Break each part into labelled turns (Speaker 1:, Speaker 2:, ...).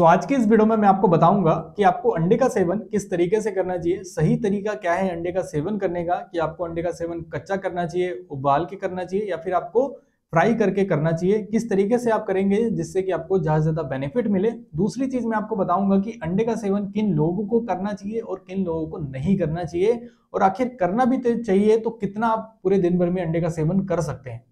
Speaker 1: आज की इस वीडियो में मैं आपको बताऊंगा कि आपको अंडे का सेवन किस तरीके से करना चाहिए। सही तरीका क्या है अंडे का सेवन करने का, कि आपको अंडे का सेवन कच्चा करना चाहिए, उबाल के करना चाहिए या फिर आपको फ्राई करके करना चाहिए। किस तरीके से आप करेंगे जिससे कि आपको ज्यादा से ज्यादा बेनिफिट मिले। दूसरी चीज मैं आपको बताऊंगा कि अंडे का सेवन किन लोगों को करना चाहिए और किन लोगों को नहीं करना चाहिए, और आखिर करना भी चाहिए तो कितना आप पूरे दिन भर में अंडे का सेवन कर सकते हैं।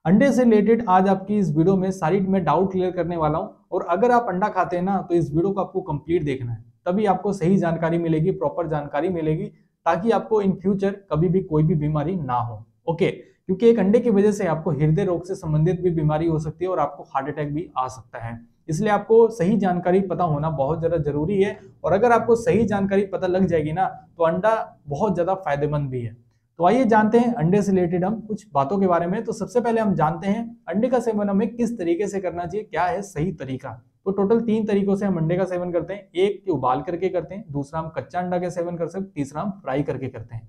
Speaker 1: अंडे से रिलेटेड आज आपकी इस वीडियो में सारी मैं डाउट क्लियर करने वाला हूं। और अगर आप अंडा खाते हैं ना तो इस वीडियो को आपको कंप्लीट देखना है, तभी आपको सही जानकारी मिलेगी, प्रॉपर जानकारी मिलेगी, ताकि आपको इन फ्यूचर कभी भी कोई भी बीमारी ना हो। ओके, क्योंकि एक अंडे की वजह से आपको हृदय रोग से संबंधित भी बीमारी हो सकती है और आपको हार्ट अटैक भी आ सकता है। इसलिए आपको सही जानकारी पता होना बहुत ज्यादा जरूरी है। और अगर आपको सही जानकारी पता लग जाएगी ना तो अंडा बहुत ज्यादा फायदेमंद भी है। तो आइए जानते हैं अंडे से रिलेटेड हम कुछ बातों के बारे में। तो सबसे पहले हम जानते हैं अंडे का सेवन हमें किस तरीके से करना चाहिए, क्या है सही तरीका। तो टोटल 3 तरीकों से हम अंडे का सेवन करते हैं। एक कि उबाल करके करते हैं, दूसरा हम कच्चा अंडा का सेवन कर सकते हैं, तीसरा हम फ्राई करके करते हैं।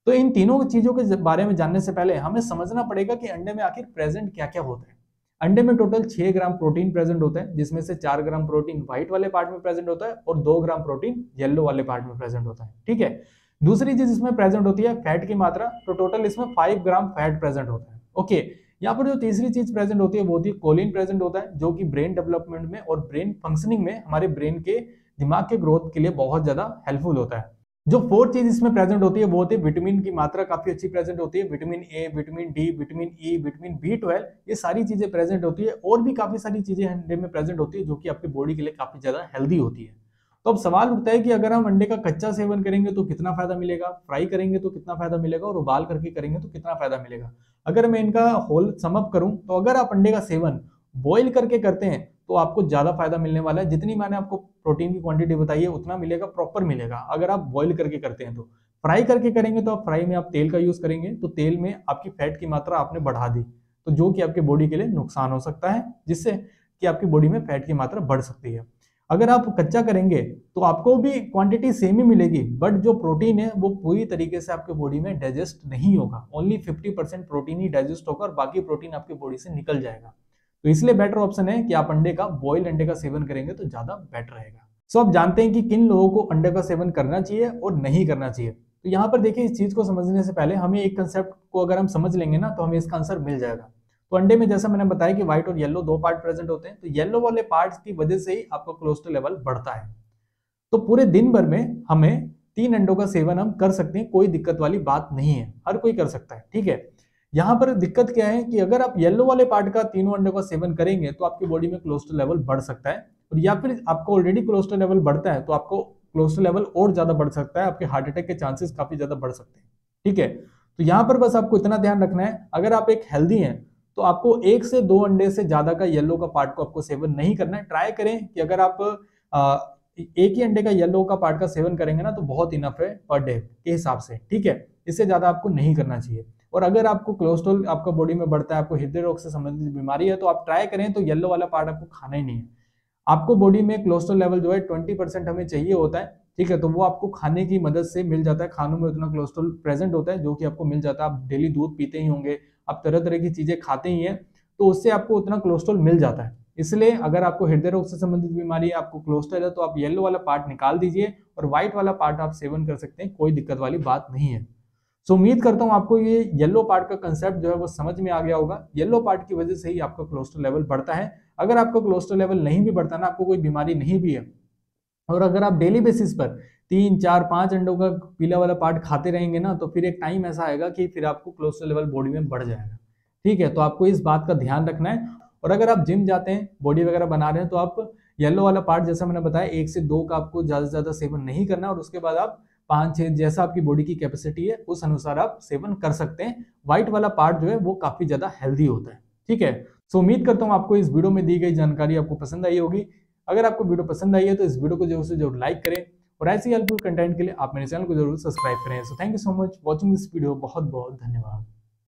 Speaker 1: तो इन तीनों चीजों के बारे में जानने से पहले हमें समझना पड़ेगा कि अंडे में आखिर प्रेजेंट क्या क्या होता है। अंडे में टोटल 6 ग्राम प्रोटीन प्रेजेंट होता है, जिसमें से 4 ग्राम प्रोटीन व्हाइट वाले पार्ट में प्रेजेंट होता है और 2 ग्राम प्रोटीन येलो वाले पार्ट में प्रेजेंट होता है। ठीक है, दूसरी चीज इसमें प्रेजेंट होती है फैट की मात्रा। तो टोटल इसमें 5 ग्राम फैट प्रेजेंट होता है। ओके, यहाँ पर जो तीसरी चीज प्रेजेंट होती है वो होती है कोलिन प्रेजेंट होता है, जो कि ब्रेन डेवलपमेंट में और ब्रेन फंक्शनिंग में हमारे ब्रेन के दिमाग के ग्रोथ के लिए बहुत ज्यादा हेल्पफुल होता है। जो फोर्थ चीज इसमें प्रेजेंट होती है वो होती है विटामिन की मात्रा काफी अच्छी प्रेजेंट होती है। Vitamin A, vitamin D, vitamin E, vitamin B12, ये सारी चीजें प्रेजेंट होती है। और भी काफी सारी चीजें अंडे में प्रेजेंट होती है जो कि आपकी बॉडी के लिए काफी ज्यादा हेल्दी होती है। तो अब सवाल उठता है कि अगर हम अंडे का कच्चा सेवन करेंगे तो कितना फायदा मिलेगा, फ्राई करेंगे तो कितना फायदा मिलेगा, और उबाल करके करेंगे तो कितना फायदा मिलेगा। अगर मैं इनका होल सम अप करूं तो अगर आप अंडे का सेवन बॉईल करके करते हैं तो आपको ज्यादा फायदा मिलने वाला है। जितनी मैंने आपको प्रोटीन की क्वांटिटी बताई है उतना मिलेगा, प्रॉपर मिलेगा अगर आप बॉईल करके करते हैं। तो फ्राई करके करेंगे तो आप फ्राई में आप तेल का यूज करेंगे तो तेल में आपकी फैट की मात्रा आपने बढ़ा दी, तो जो कि आपके बॉडी के लिए नुकसान हो सकता है, जिससे कि आपकी बॉडी में फैट की मात्रा बढ़ सकती है। अगर आप कच्चा करेंगे तो आपको भी क्वांटिटी सेम ही मिलेगी, बट जो प्रोटीन है वो पूरी तरीके से आपके बॉडी में डाइजेस्ट नहीं होगा। ओनली 50% प्रोटीन ही डाइजेस्ट होगा और बाकी प्रोटीन आपकी बॉडी से निकल जाएगा। तो इसलिए बेटर ऑप्शन है कि आप अंडे का बॉइल्ड अंडे का सेवन करेंगे तो ज्यादा बेटर रहेगा। सो अब जानते हैं कि किन लोगों को अंडे का सेवन करना चाहिए और नहीं करना चाहिए। तो यहाँ पर देखिए, इस चीज को समझने से पहले हमें एक कंसेप्ट को अगर हम समझ लेंगे ना तो हमें इसका आंसर मिल जाएगा। तो अंडे में जैसा मैंने बताया कि व्हाइट और येलो 2 पार्ट प्रेजेंट होते हैं, तो येलो वाले पार्ट्स की वजह से ही आपका कोलेस्ट्रॉल लेवल बढ़ता है। तो पूरे दिन भर में हमें 3 अंडों का सेवन हम कर सकते हैं, कोई दिक्कत वाली बात नहीं है, हर कोई कर सकता है। ठीक है, यहाँ पर दिक्कत क्या है कि अगर आप येलो वाले पार्ट का तीनों अंडों का सेवन करेंगे तो आपकी बॉडी में कोलेस्ट्रॉल लेवल बढ़ सकता है, और या फिर आपको ऑलरेडी कोलेस्ट्रॉल लेवल बढ़ता है तो आपको कोलेस्ट्रॉल लेवल और ज्यादा बढ़ सकता है, आपके हार्ट अटैक के चांसेस काफी ज्यादा बढ़ सकते हैं। ठीक है, तो यहाँ पर बस आपको इतना ध्यान रखना है, अगर आप एक हेल्दी हैं तो आपको 1 से 2 अंडे से ज्यादा का येलो का पार्ट को आपको सेवन नहीं करना है। ट्राई करें कि अगर आप एक ही अंडे का येलो का पार्ट का सेवन करेंगे ना तो बहुत इनफ है पर डे के हिसाब से। ठीक है, इससे ज्यादा आपको नहीं करना चाहिए। और अगर आपको कोलेस्ट्रॉल आपका बॉडी में बढ़ता है, आपको हृदय रोग से संबंधित बीमारी है, तो आप ट्राई करें तो येलो वाला पार्ट आपको खाना ही नहीं है। आपको बॉडी में कोलेस्ट्रॉल लेवल जो है 20% हमें चाहिए होता है। ठीक है, तो वो आपको खाने की मदद से मिल जाता है। खानों में उतना कोलेस्ट्रॉल प्रेजेंट होता है जो कि आपको मिल जाता है। आप डेली दूध पीते ही होंगे, आप तरह तरह की चीजें खाते ही हैं, तो उससे आपको उतना कोलेस्ट्रॉल मिल जाता है। इसलिए अगर आपको हृदय रोग से संबंधित बीमारी है, आपको कोलेस्ट्रॉल है, तो आप येलो वाला पार्ट निकाल दीजिए और व्हाइट वाला पार्ट आप सेवन कर सकते हैं, कोई दिक्कत वाली बात नहीं है। सो उम्मीद करता हूं आपको ये येलो पार्ट का कंसेप्ट जो है वो समझ में आ गया होगा। येलो पार्ट की वजह से ही आपका कोलेस्ट्रॉल लेवल बढ़ता है। अगर आपका कोलेस्ट्रॉल लेवल नहीं भी बढ़ता ना, आपको कोई बीमारी नहीं भी है, और अगर आप डेली बेसिस पर 3, 4, 5 अंडों का पीला वाला पार्ट खाते रहेंगे ना, तो फिर एक टाइम ऐसा आएगा कि फिर आपको कोलेस्ट्रॉल लेवल बॉडी में बढ़ जाएगा। ठीक है, तो आपको इस बात का ध्यान रखना है। और अगर आप जिम जाते हैं, बॉडी वगैरह बना रहे हैं, तो आप येलो वाला पार्ट जैसा मैंने बताया 1 से 2 का आपको ज्यादा से ज्यादा सेवन नहीं करना, और उसके बाद आप 5, 6 जैसा आपकी बॉडी की कैपेसिटी है उस अनुसार आप सेवन कर सकते हैं। व्हाइट वाला पार्ट जो है वो काफी ज्यादा हेल्दी होता है। ठीक है, सो उम्मीद करता हूँ आपको इस वीडियो में दी गई जानकारी आपको पसंद आई होगी। अगर आपको वीडियो पसंद आई है तो इस वीडियो को जरूर से जरूर लाइक करें, और ऐसी हेल्पफुल कंटेंट के लिए आप मेरे चैनल को जरूर सब्सक्राइब करें। So thank you so much watching this video, बहुत बहुत धन्यवाद।